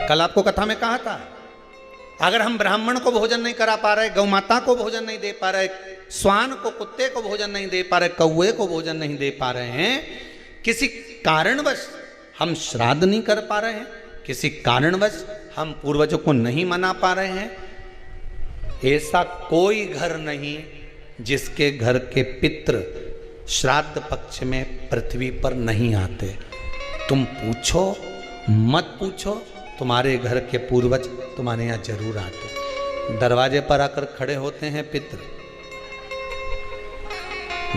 कल आपको कथा में कहा था, अगर हम ब्राह्मण को भोजन नहीं करा पा रहे, गौ माता को भोजन नहीं दे पा रहे, श्वान को, कुत्ते को भोजन नहीं दे पा रहे, कौवे को भोजन नहीं दे पा रहे हैं, किसी कारणवश हम श्राद्ध नहीं कर पा रहे हैं, किसी कारणवश हम पूर्वजों को नहीं मना पा रहे हैं, ऐसा कोई घर नहीं जिसके घर के पितृ श्राद्ध पक्ष में पृथ्वी पर नहीं आते। तुम पूछो मत पूछो, तुम्हारे घर के पूर्वज तुम्हारे यहाँ जरूर आते। दरवाजे पर आकर खड़े होते हैं पितृ,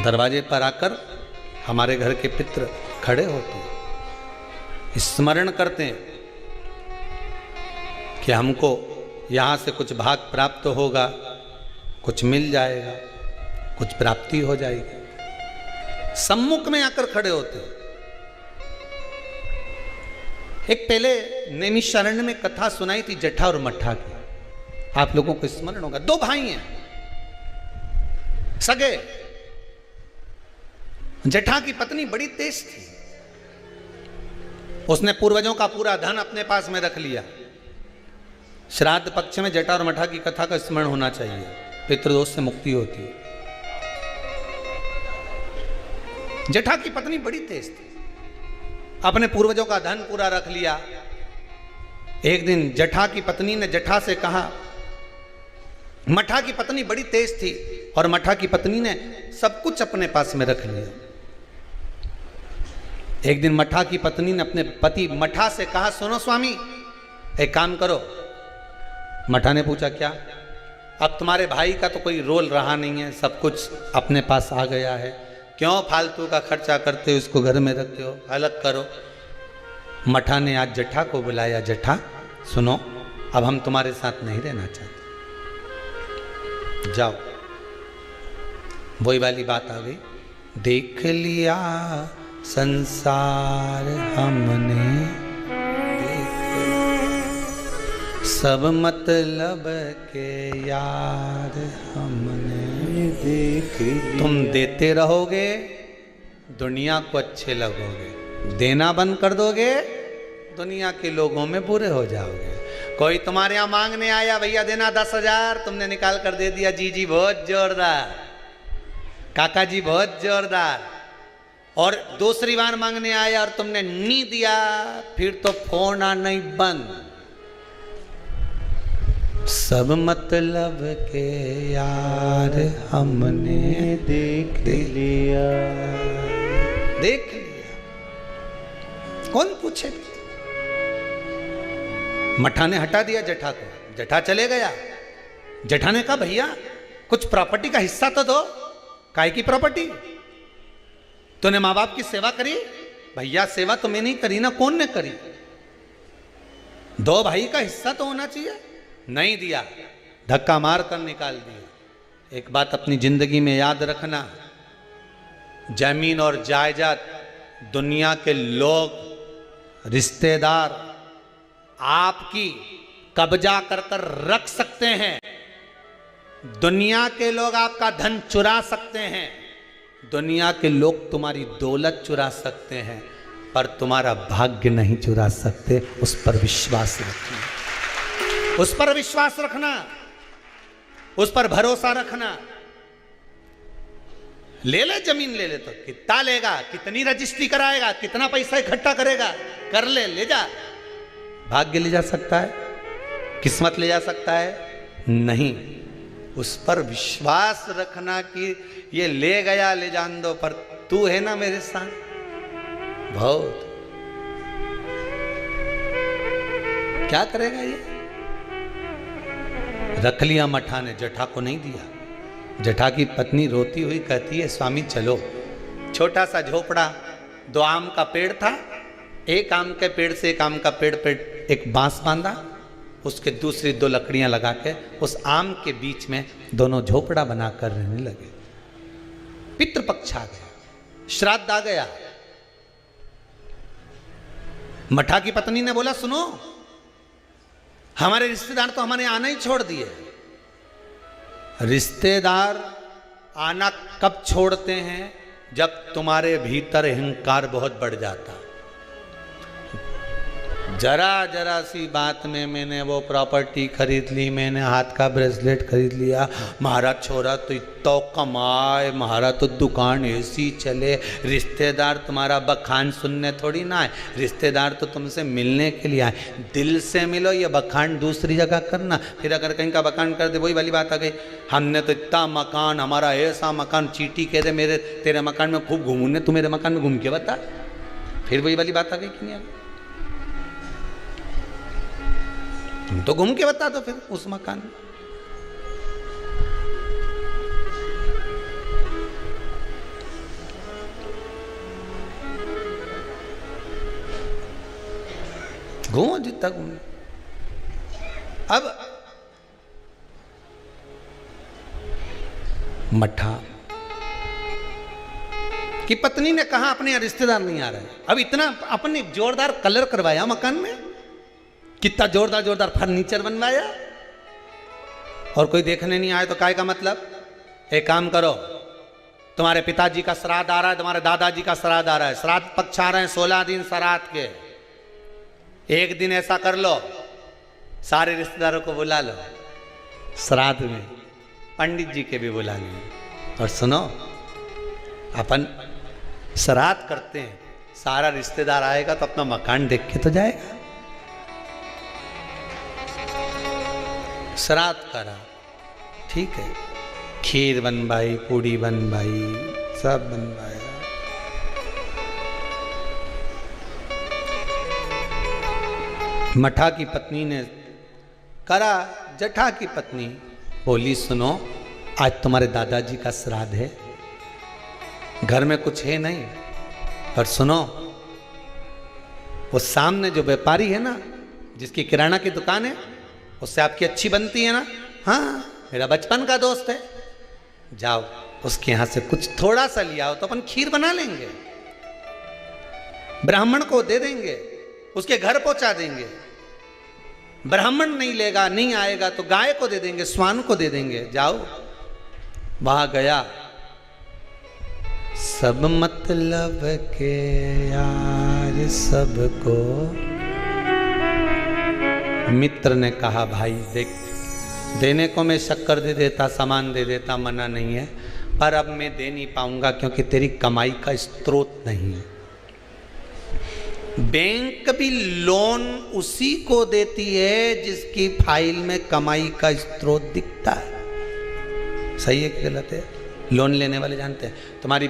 दरवाजे पर आकर हमारे घर के पितृ खड़े होते हैं, स्मरण करते हैं कि हमको यहाँ से कुछ भाग प्राप्त होगा, कुछ मिल जाएगा, कुछ प्राप्ति हो जाएगी। सम्मुख में आकर खड़े होते हैं। एक पहले नैमिषारण्य में कथा सुनाई थी जटा और मठा की, आप लोगों को स्मरण होगा। दो भाई हैं सगे। जटा की पत्नी बड़ी तेज थी, उसने पूर्वजों का पूरा धन अपने पास में रख लिया। श्राद्ध पक्ष में जटा और मठा की कथा का स्मरण होना चाहिए, पितृदोष से मुक्ति होती है। जटा की पत्नी बड़ी तेज थी, अपने पूर्वजों का धन पूरा रख लिया। एक दिन जटा की पत्नी ने जटा से कहा, मठा की पत्नी बड़ी तेज थी और मठा की पत्नी ने सब कुछ अपने पास में रख लिया। एक दिन मठा की पत्नी ने अपने पति मठा से कहा, सुनो स्वामी, एक काम करो। मठा ने पूछा, क्या? अब तुम्हारे भाई का तो कोई रोल रहा नहीं है, सब कुछ अपने पास आ गया है, क्यों फालतू का खर्चा करते हो, उसको घर में रखते हो, अलग करो। मठा ने आज जटा को बुलाया, जटा सुनो, अब हम तुम्हारे साथ नहीं रहना चाहते, जाओ। वही वाली बात आ गई, देख लिया संसार हमने, सब मतलब के यार हमने देख लिया। तुम देते रहोगे, दुनिया को अच्छे लगोगे, देना बंद कर दोगे, दुनिया के लोगों में बुरे हो जाओगे। कोई तुम्हारे यहाँ मांगने आया, भैया देना 10,000, तुमने निकाल कर दे दिया, जी जी बहुत जोरदार, काका जी बहुत जोरदार। और दूसरी बार मांगने आया और तुमने नहीं दिया, फिर तो फोन आना ही बंद। सब मतलब के यार हमने देख लिया, देख लिया, कौन पूछे। मठा ने हटा दिया जटा को, जटा चले गया। जटा ने कहा, भैया कुछ प्रॉपर्टी का हिस्सा तो दो। काहे की प्रॉपर्टी? तूने माँ बाप की सेवा करी? भैया सेवा तो मैंने नहीं करी ना, कौन ने करी? दो भाई का हिस्सा तो होना चाहिए। नहीं दिया, धक्का मार कर निकाल दिया। एक बात अपनी जिंदगी में याद रखना, जमीन और जायदाद दुनिया के लोग, रिश्तेदार आपकी कब्जा कर कर रख सकते हैं, दुनिया के लोग आपका धन चुरा सकते हैं, दुनिया के लोग तुम्हारी दौलत चुरा सकते हैं, पर तुम्हारा भाग्य नहीं चुरा सकते। उस पर विश्वास रखना, उस पर विश्वास रखना, उस पर भरोसा रखना। ले ले जमीन, ले ले तो कितना लेगा, कितनी रजिस्ट्री कराएगा, कितना पैसा इकट्ठा करेगा, कर ले, ले जा। भाग्य ले जा सकता है, किस्मत ले जा सकता है? नहीं। उस पर विश्वास रखना कि ये ले गया, ले जान दो, पर तू है ना मेरे साथ। बहुत क्या करेगा ये? रख लिया मठा ने, जटा को नहीं दिया। जटा की पत्नी रोती हुई कहती है, स्वामी चलो। छोटा सा झोपड़ा, 2 आम का पेड़ था, एक आम के पेड़ से एक आम का पेड़ पे एक बांस बांधा, उसके दूसरी 2 लकड़ियां लगा के उस आम के बीच में दोनों झोपड़ा बनाकर रहने लगे। पितृपक्ष आ गया, श्राद्ध आ गया। मठा की पत्नी ने बोला, सुनो, हमारे रिश्तेदार तो हमारे आना ही छोड़ दिए। रिश्तेदार आना कब छोड़ते हैं? जब तुम्हारे भीतर अहंकार बहुत बढ़ जाता। जरा जरा सी बात में मैंने वो प्रॉपर्टी खरीद ली, मैंने हाथ का ब्रेसलेट खरीद लिया, महाराज छोरा तो इतना कमाए, महाराज तो दुकान ऐसी चले। रिश्तेदार तुम्हारा बखान सुनने थोड़ी ना आए, रिश्तेदार तो तुमसे मिलने के लिए आए। दिल से मिलो, ये बखान दूसरी जगह करना। फिर अगर कहीं का बखान कर दे, वही वाली बात आ गई, हमने तो इतना मकान, हमारा ऐसा मकान, चीटी कह दे मेरे तेरे मकान में खूब घूमूंगे, तू मेरे मकान में घूम के बता। फिर वही वाली बात आ गई कि नहीं आ गई? तुम तो घूम के बता दो फिर उस मकान में। घूमो जितना घूमो। अब मठा की पत्नी ने कहा अपने रिश्तेदार नहीं आ रहे। अब इतना अपने जोरदार कलर करवाया मकान में, कितना जोरदार जोरदार फर्नीचर बनवाया, और कोई देखने नहीं आए तो काय का मतलब? एक काम करो, तुम्हारे पिताजी का श्राद्ध आ रहा है, तुम्हारे दादाजी का श्राद्ध आ रहा है, श्राद्ध पक्ष आ रहे हैं 16 दिन श्राद्ध के। एक दिन ऐसा कर लो, सारे रिश्तेदारों को बुला लो श्राद्ध में, पंडित जी के भी बुला लो। और सुनो, अपन श्राद्ध करते हैं, सारा रिश्तेदार आएगा तो अपना मकान देख के तो जाएगा। श्राद्ध करा, ठीक है, खीर बनवाई, पूड़ी बनवाई, सब बनवाया। मठा की पत्नी ने करा, जठा की पत्नी बोली सुनो, आज तुम्हारे दादाजी का श्राद्ध है, घर में कुछ है नहीं, और सुनो वो सामने जो व्यापारी है ना, जिसकी किराना की दुकान है, उससे आपकी अच्छी बनती है ना, हाँ मेरा बचपन का दोस्त है, जाओ उसके यहां से कुछ थोड़ा सा लिया हो तो अपन खीर बना लेंगे, ब्राह्मण को दे देंगे, उसके घर पहुंचा देंगे। ब्राह्मण नहीं लेगा, नहीं आएगा तो गाय को दे देंगे, स्वान को दे देंगे। जाओ, वहां गया, सब मतलब के यार सबको। मित्र ने कहा भाई देख, देने को मैं शक्कर दे देता, सामान दे देता, मना नहीं है, पर अब मैं दे नहीं पाऊंगा क्योंकि तेरी कमाई का स्रोत नहीं है। बैंक भी लोन उसी को देती है जिसकी फाइल में कमाई का स्रोत दिखता है। सही है कि गलत है? लोन लेने वाले जानते हैं, तुम्हारी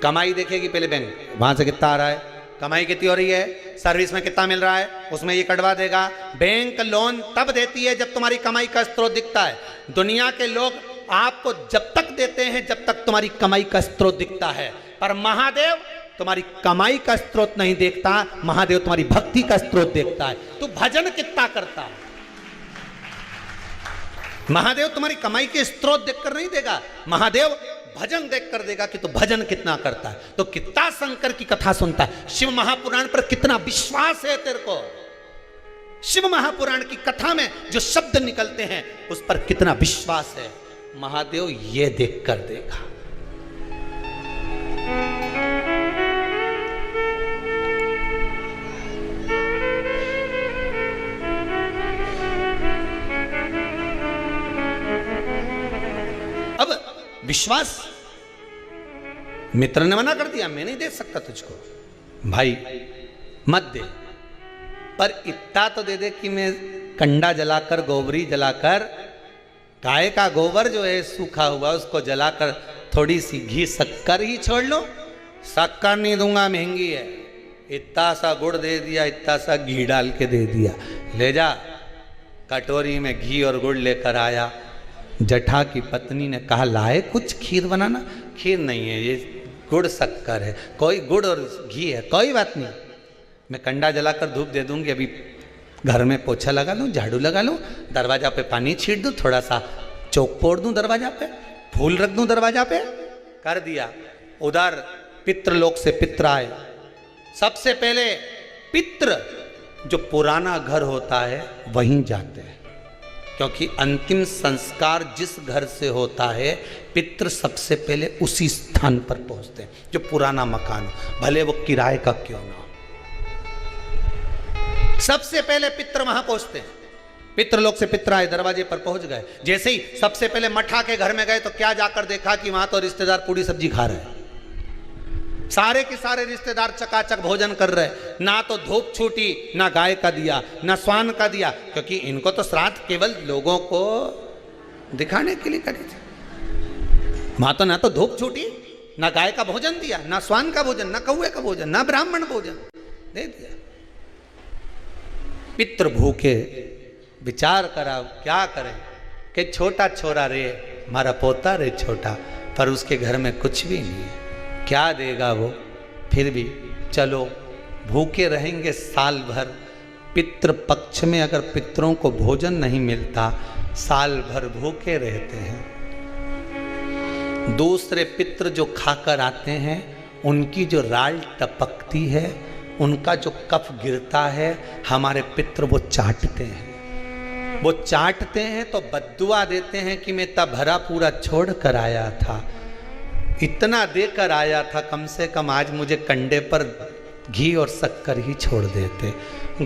कमाई देखेगी पहले बैंक, वहां से कितना आ रहा है, कमाई कितनी हो रही है, सर्विस में कितना मिल रहा है, उसमें ये कटवा देगा। बैंक लोन तब देती है जब तुम्हारी कमाई का स्रोत दिखता है। दुनिया के लोग आपको जब तक देते हैं जब तक तुम्हारी कमाई का स्रोत दिखता है, पर महादेव तुम्हारी कमाई का स्रोत नहीं देखता, महादेव तुम्हारी भक्ति का स्रोत देखता है। तू भजन कितना करता है, महादेव तुम्हारी कमाई के स्रोत देखकर नहीं देगा, महादेव भजन देख कर देगा कि तू भजन कितना करता है। तो कितना शंकर की कथा सुनता है, शिव महापुराण पर कितना विश्वास है तेरे को, शिव महापुराण की कथा में जो शब्द निकलते हैं उस पर कितना विश्वास है, महादेव ये देख कर देगा। अब विश्वास, मित्र ने मना कर दिया, मैं नहीं दे सकता तुझको, भाई मत दे, पर इतना तो दे दे कि मैं कंडा जलाकर, गोबरी जलाकर, गाय का गोबर जो है सूखा हुआ उसको जलाकर थोड़ी सी घी शक्कर ही छोड़ लो। शक्कर नहीं दूंगा, महंगी है, इतना सा गुड़ दे दिया, इतना सा घी डाल के दे दिया, ले जा। कटोरी में घी और गुड़ लेकर आया। जठा की पत्नी ने कहा लाए कुछ खीर बनाना, खीर नहीं है, ये गुड़ शक्कर है, कोई गुड़ और घी है, कोई बात नहीं, मैं कंडा जलाकर धूप दे दूंगी, अभी घर में पोछा लगा लूँ, झाड़ू लगा लूँ, दरवाजा पे पानी छीट दूँ, थोड़ा सा चौक पोड़ दूँ दरवाजा पे, फूल रख दूँ दरवाजा पे, कर दिया। उधर पितृलोक से पित्र आए। सबसे पहले पित्र जो पुराना घर होता है वहीं जाते हैं, क्योंकि अंतिम संस्कार जिस घर से होता है पितृ सबसे पहले उसी स्थान पर पहुंचते हैं जो पुराना मकान हो, भले वो किराए का क्यों ना हो। सबसे पहले पितृ वहां पहुंचते हैं। पितृलोक से पितृ आए, दरवाजे पर पहुंच गए। जैसे ही सबसे पहले मठा के घर में गए तो क्या जाकर देखा कि वहां तो रिश्तेदार पूरी सब्जी खा रहे हैं। सारे के सारे रिश्तेदार चकाचक भोजन कर रहे, ना तो धूप छूटी, ना गाय का दिया, ना स्वान का दिया, क्योंकि इनको तो श्राद्ध केवल लोगों को दिखाने के लिए करी थी। वहां तो ना तो धूप छूटी, ना गाय का भोजन दिया, ना स्वान का भोजन, ना कौवे का भोजन, ना ब्राह्मण भोजन दे दिया। पितृ भूखे, विचार करा क्या करें कि छोटा छोरा रे, हमारा पोता रे छोटा, पर उसके घर में कुछ भी नहीं है, क्या देगा वो। फिर भी चलो भूखे रहेंगे साल भर। पितृ पक्ष में अगर पितरों को भोजन नहीं मिलता, साल भर भूखे रहते हैं। दूसरे पितृ जो खाकर आते हैं, उनकी जो राल टपकती है, उनका जो कफ गिरता है, हमारे पितृ वो चाटते हैं। वो चाटते हैं तो बद्दुआ देते हैं कि मैं तब भरा पूरा छोड़ कर आया था, इतना देकर आया था, कम से कम आज मुझे कंडे पर घी और शक्कर ही छोड़ देते,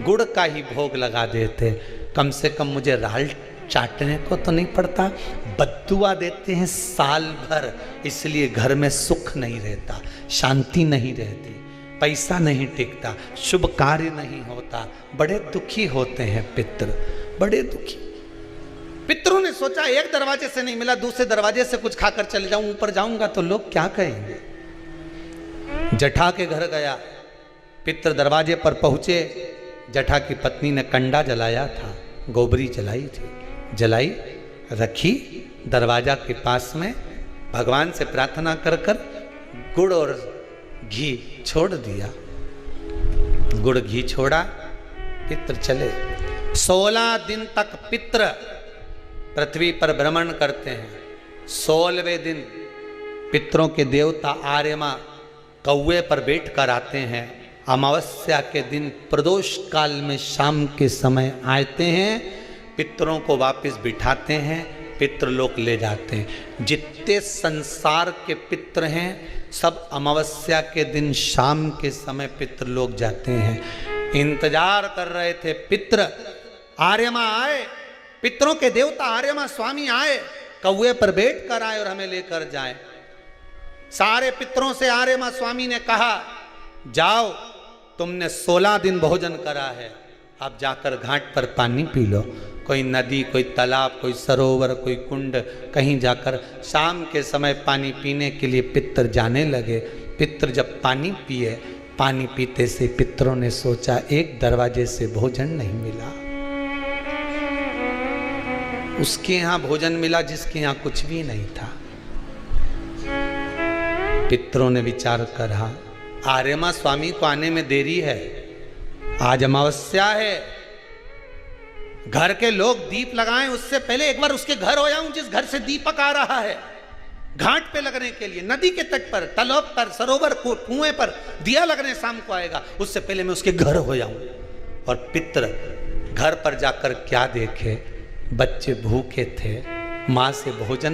गुड़ का ही भोग लगा देते, कम से कम मुझे राल चाटने को तो नहीं पड़ता। बद्दुआ देते हैं साल भर, इसलिए घर में सुख नहीं रहता, शांति नहीं रहती, पैसा नहीं टिकता, शुभ कार्य नहीं होता, बड़े दुखी होते हैं पितृ, बड़े दुखी। पितरों ने सोचा एक दरवाजे से नहीं मिला, दूसरे दरवाजे से कुछ खाकर चले जाऊं, ऊपर जाऊंगा तो लोग क्या कहेंगे। जठा के घर गया, पितृ दरवाजे पर पहुंचे, जठा की पत्नी ने कंडा जलाया था, गोबरी जलाई थी, जलाई रखी दरवाजा के पास में, भगवान से प्रार्थना कर कर गुड़ और घी छोड़ दिया। गुड़ घी छोड़ा, पितृ चले। 16 दिन तक पितृ पृथ्वी पर भ्रमण करते हैं। 16वें दिन पितरों के देवता आर्यमा कौवे पर बैठ कर आते हैं। अमावस्या के दिन प्रदोष काल में शाम के समय आते हैं, पितरों को वापस बिठाते हैं, पितृलोक ले जाते हैं। जितने संसार के पितृ हैं सब अमावस्या के दिन शाम के समय पितृलोक जाते हैं। इंतजार कर रहे थे पितृ, आर्यमा आए, पितरों के देवता आर्यमा स्वामी आए, कौवे पर बैठ कर आए और हमें लेकर जाए। सारे पितरों से आर्यमा स्वामी ने कहा, जाओ तुमने 16 दिन भोजन करा है, अब जाकर घाट पर पानी पी लो। कोई नदी, कोई तालाब, कोई सरोवर, कोई कुंड, कहीं जाकर शाम के समय पानी पीने के लिए पितर जाने लगे। पितर जब पानी पिए, पानी पीते से पितरों ने सोचा एक दरवाजे से भोजन नहीं मिला, उसके यहां भोजन मिला जिसके यहां कुछ भी नहीं था। पितरों ने विचार करा, आर्यमा स्वामी को आने में देरी है, आज अमावस्या है, घर के लोग दीप लगाएं उससे पहले एक बार उसके घर हो जाऊं जिस घर से दीपक आ रहा है। घाट पे लगने के लिए, नदी के तट पर, तालाब पर, सरोवर को, कुएं पर दिया लगने शाम को आएगा, उससे पहले मैं उसके घर हो जाऊं। और पितर घर पर जाकर क्या देखे, बच्चे भूखे थे, मां से भोजन